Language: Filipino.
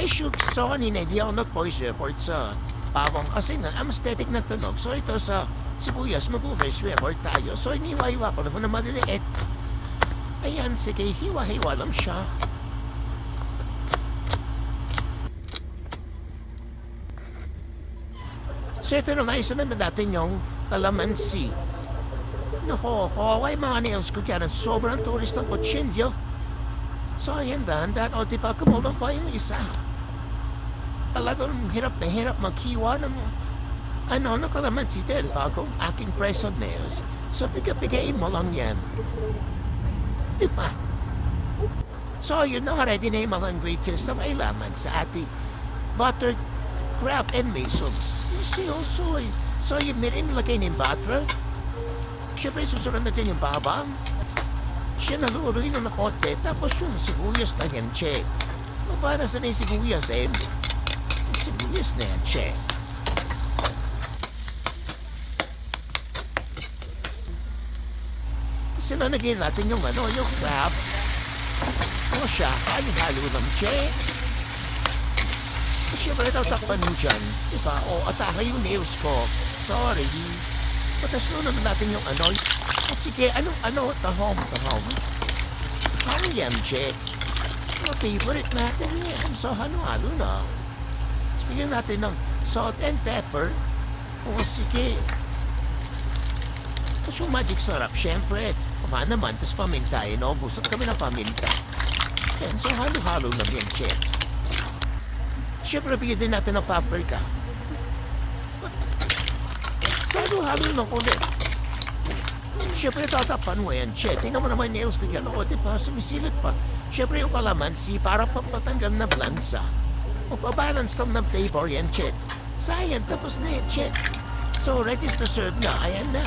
Ay, shucks, so kanina hindi ako nag-voice report sa pawang kasi nga, ang aesthetic na tunog. So ito sa sibuyas, mag-voice report tayo. So iniwa-iwa ko naman na maliliit. Ayan, sige, hiwa-hiwa lang siya. So ito na nga, isunod na natin yung kalamansi. Naku, kaway mga nails ko dyan. Sobrang turis ng kutsilyo. So ayan, dahan-dahan. O di pa kumulong pa yung isa. Talagang hirap na hirap maghiwa ng ng kalamansi din bago aking press of nails. So piga-pigain mo lang yan. Di ba? So yun na, ready na yung mga ingredients na kailangan sa ating buttered crab and measles. Soy. So yung mirin lagay ng butter. Siyempre susunod natin yung babang. Siya naluloy na nakote. Tapos yung sibuyas na yan, che. O para sa na yung sibuyas, eh? Sibuyas na yan, che. Sinanagin natin yung yung crab. O siya, halo-halo ng che. Siyempre, tatakpan mo dyan. Diba? O, ataka yung nails ko. Sorry. Patas naman natin yung O, sige, tahong. Ano yan, che? Mga favorite natin yan. So, halo-halo na. Bigyan natin ng salt and pepper. O, sige. Tapos yung magic sarap, syempre. Pama naman, tapos paminta. Busot kami ng paminta. Yan, so halo-halo na yan, che. Siyempre, bigyan din natin ng paprika. Halo-halo lang ulit. Siyempre, tatapan mo yan, che. Tingnan mo naman nails ko yan. O, diba, sumisilip pa. Siyempre, yung kalamansi para papatanggal na blansa. O, pabalance lang ng flavor yan, che. Sayang, tapos na yan, che. So, ready to serve na. Ayan na.